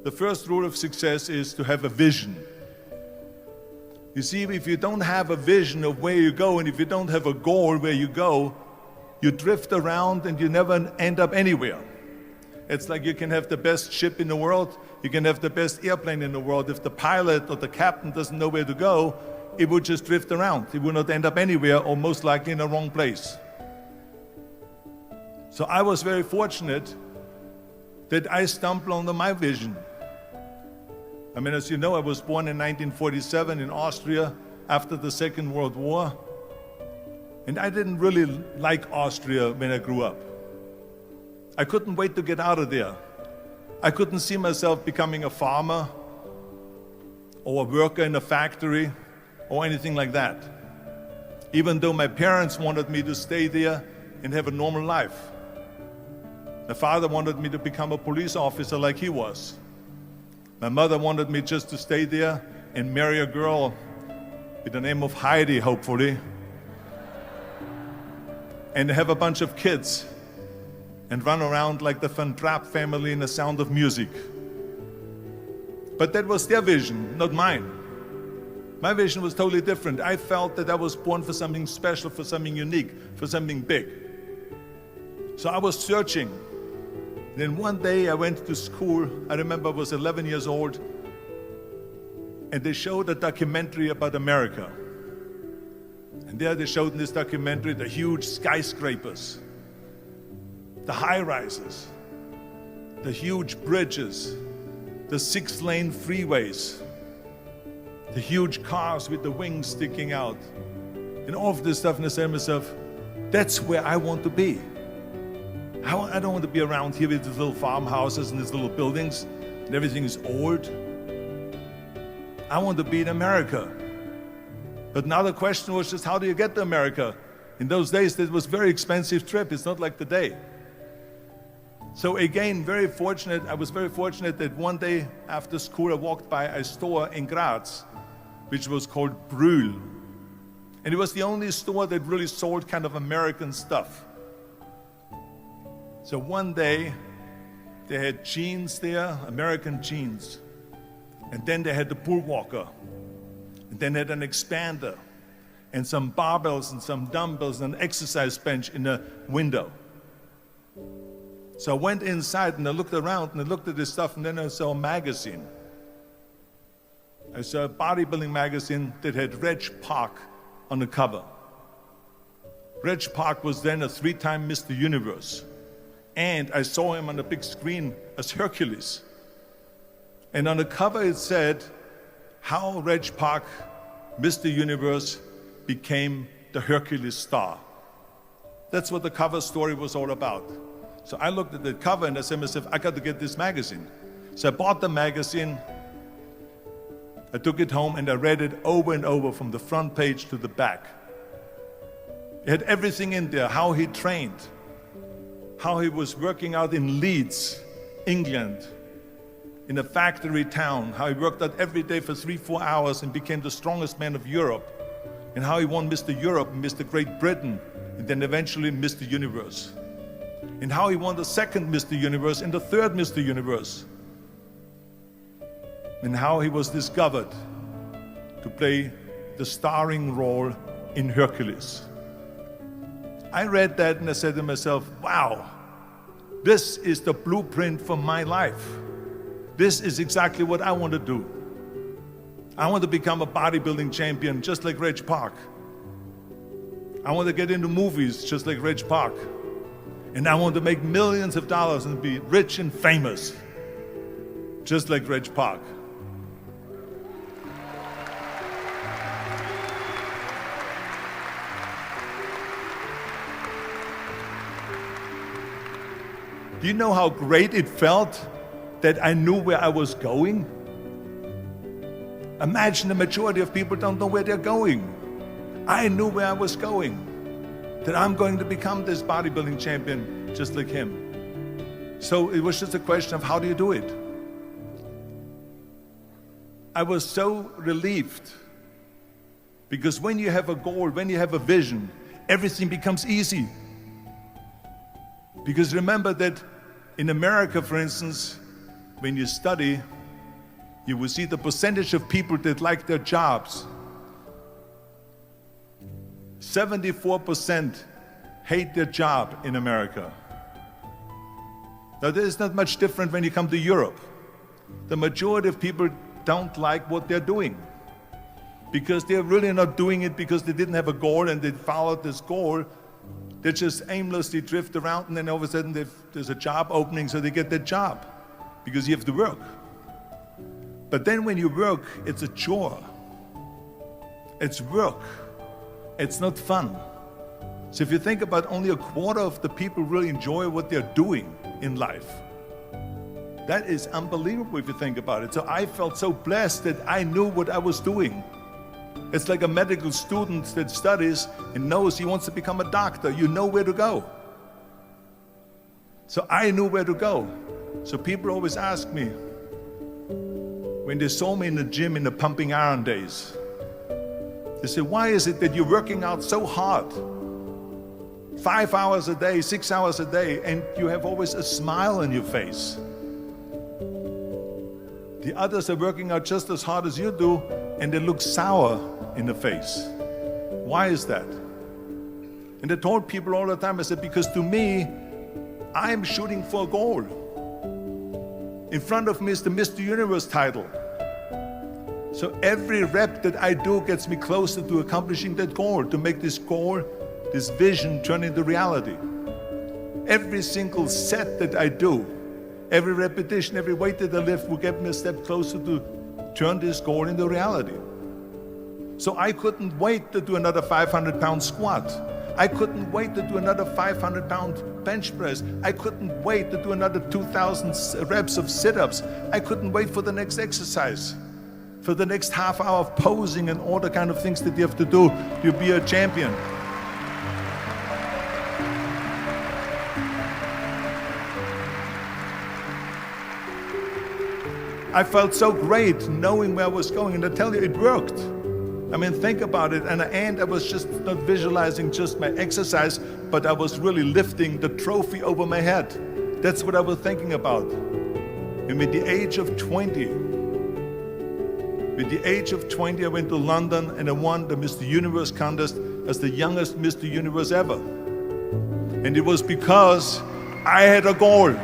The first rule of success is to have a vision. You see, if you don't have a vision of where you go, and if you don't have a goal where you go, you drift around and you never end up anywhere. It's like you can have the best ship in the world, you can have the best airplane in the world. If the pilot or the captain doesn't know where to go, it would just drift around. It would not end up anywhere, or most likely in the wrong place. So I was very fortunate that I stumbled onto my vision. I mean, as you know, I was born in 1947 in Austria after the Second World War. And I didn't really like Austria when I grew up. I couldn't wait to get out of there. I couldn't see myself becoming a farmer or a worker in a factory or anything like that. Even though my parents wanted me to stay there and have a normal life. My father wanted me to become a police officer like he was. My mother wanted me just to stay there and marry a girl with the name of Heidi, hopefully, and have a bunch of kids and run around like the Van Trapp family in The Sound of Music. But that was their vision, not mine. My vision was totally different. I felt that I was born for something special, for something unique, for something big. So I was searching. Then one day I went to school. I remember I was 11 years old, and they showed a documentary about America. And there they showed in this documentary the huge skyscrapers, the high-rises, the huge bridges, the 6-lane freeways, the huge cars with the wings sticking out, and all of this stuff. And I said to myself, that's where I want to be. I don't want to be around here with these little farmhouses and these little buildings and everything is old. I want to be in America. But now the question was just, how do you get to America? In those days, it was a very expensive trip. It's not like today. So again, I was very fortunate that one day after school, I walked by a store in Graz, which was called Brühl. And it was the only store that really sold kind of American stuff. So one day, they had jeans there, American jeans. And then they had the bull walker. And then they had an expander. And some barbells and some dumbbells and an exercise bench in a window. So I went inside and I looked around and I looked at this stuff, and then I saw a magazine. I saw a bodybuilding magazine that had Reg Park on the cover. Reg Park was then a 3-time Mr. Universe. And I saw him on the big screen as Hercules. And on the cover it said, how Reg Park, Mr. Universe, became the Hercules star. That's what the cover story was all about. So I looked at the cover and I said to myself, I got to get this magazine. So I bought the magazine, I took it home and I read it over and over from the front page to the back. It had everything in there, how he trained, how he was working out in Leeds, England, in a factory town, how he worked out every day for 3-4 hours and became the strongest man of Europe, and how he won Mr. Europe and Mr. Great Britain, and then eventually Mr. Universe, and how he won the second Mr. Universe and the third Mr. Universe, and how he was discovered to play the starring role in Hercules. I read that and I said to myself, wow, this is the blueprint for my life. This is exactly what I want to do. I want to become a bodybuilding champion just like Reg Park. I want to get into movies just like Reg Park. And I want to make millions of dollars and be rich and famous just like Reg Park. Do you know how great it felt that I knew where I was going? Imagine the majority of people don't know where they're going. I knew where I was going, that I'm going to become this bodybuilding champion just like him. So it was just a question of how do you do it? I was so relieved, because when you have a goal, when you have a vision, everything becomes easy. Because remember that in America, for instance, when you study, you will see the percentage of people that like their jobs. 74% hate their job in America. Now, there is not much different when you come to Europe. The majority of people don't like what they're doing because they're really not doing it because they didn't have a goal and they followed this goal. They just aimlessly drift around, and then all of a sudden there's a job opening, so they get that job because you have to work. But then when you work, it's a chore. It's work. It's not fun. So if you think about only a quarter of the people really enjoy what they're doing in life, that is unbelievable if you think about it. So I felt so blessed that I knew what I was doing. It's like a medical student that studies and knows he wants to become a doctor. You know where to go. So I knew where to go. So people always ask me, when they saw me in the gym in the pumping iron days, they said, why is it that you're working out so hard? 5 hours a day, 6 hours a day, and you have always a smile on your face. The others are working out just as hard as you do, and they look sour in the face. Why is that? And I told people all the time, I said, because to me, I'm shooting for a goal. In front of me is the Mr. Universe title. So every rep that I do gets me closer to accomplishing that goal, to make this goal, this vision turn into reality. Every single set that I do, every repetition, every weight that I lift will get me a step closer to turn this goal into reality. So I couldn't wait to do another 500-pound squat. I couldn't wait to do another 500-pound bench press. I couldn't wait to do another 2,000 reps of sit-ups. I couldn't wait for the next exercise, for the next half hour of posing and all the kind of things that you have to do to be a champion. I felt so great knowing where I was going, and I tell you, it worked. I mean, think about it. And at the end, I was just not visualizing just my exercise, but I was really lifting the trophy over my head. That's what I was thinking about. And with the age of 20, I went to London and I won the Mr. Universe contest as the youngest Mr. Universe ever. And it was because I had a goal.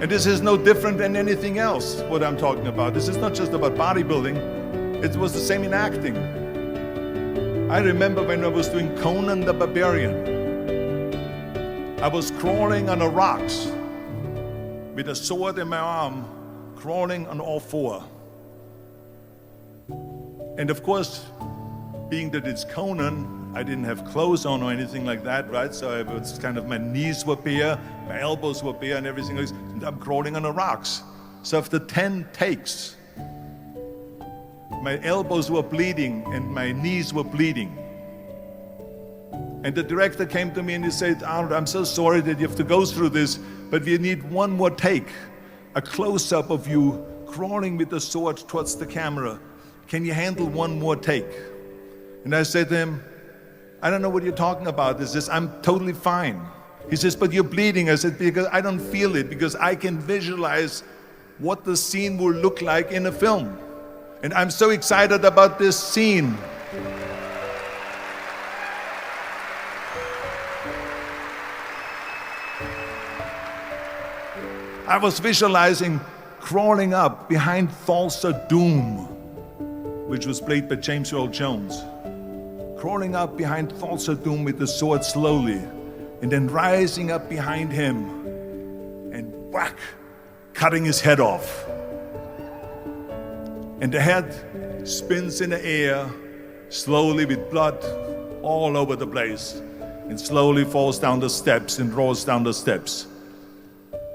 And this is no different than anything else, what I'm talking about. This is not just about bodybuilding. It was the same in acting. I remember when I was doing Conan the Barbarian. I was crawling on the rocks with a sword in my arm, crawling on all four. And of course, being that it's Conan, I didn't have clothes on or anything like that, right? So it was kind of, my knees were bare, my elbows were bare and everything else. And I'm crawling on the rocks. So after 10 takes, my elbows were bleeding and my knees were bleeding. And the director came to me and he said, Arnold, I'm so sorry that you have to go through this, but we need one more take, a close-up of you crawling with the sword towards the camera. Can you handle one more take? And I said to him, I don't know what you're talking about. He says, I'm totally fine. He says, but you're bleeding. I said, because I don't feel it, because I can visualize what the scene will look like in a film. And I'm so excited about this scene. I was visualizing crawling up behind Thulsa Doom, which was played by James Earl Jones. Crawling up behind Thulsa Doom with the sword slowly, and then rising up behind him and whack, cutting his head off. And the head spins in the air, slowly with blood all over the place, and slowly falls down the steps and rolls down the steps.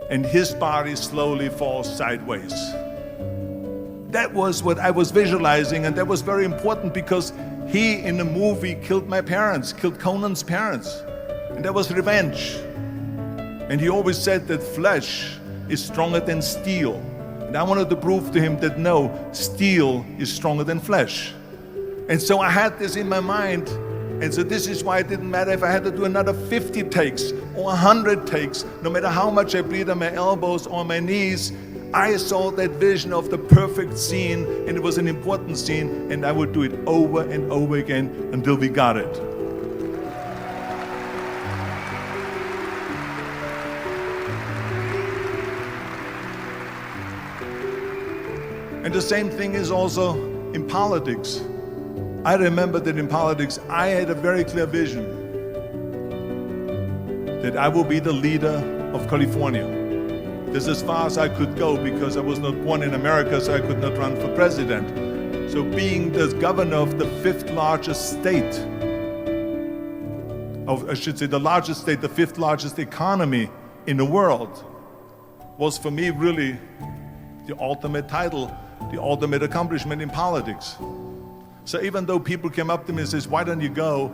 And his body slowly falls sideways. That was what I was visualizing, and that was very important because he, in the movie, killed my parents, killed Conan's parents. And that was revenge. And he always said that flesh is stronger than steel. And I wanted to prove to him that no, steel is stronger than flesh. And so I had this in my mind. And so this is why it didn't matter if I had to do another 50 takes or 100 takes, no matter how much I bleed on my elbows or my knees. I saw that vision of the perfect scene, and it was an important scene, and I would do it over and over again until we got it. And the same thing is also in politics. I remember that in politics, I had a very clear vision that I will be the leader of California. This is as far as I could go because I was not born in America, so I could not run for president. So being the governor of the fifth largest state, the largest state, the fifth largest economy in the world, was for me really the ultimate title, the ultimate accomplishment in politics. So even though people came up to me and says, why don't you go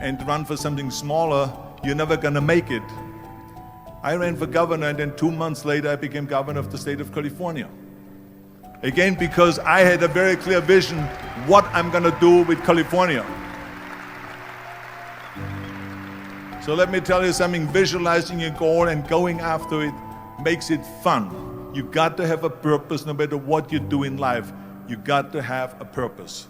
and run for something smaller, you're never gonna make it. I ran for governor, and then 2 months later I became governor of the state of California. Again, because I had a very clear vision what I'm gonna do with California. So let me tell you something, visualizing your goal and going after it makes it fun. You got to have a purpose no matter what you do in life. You got to have a purpose.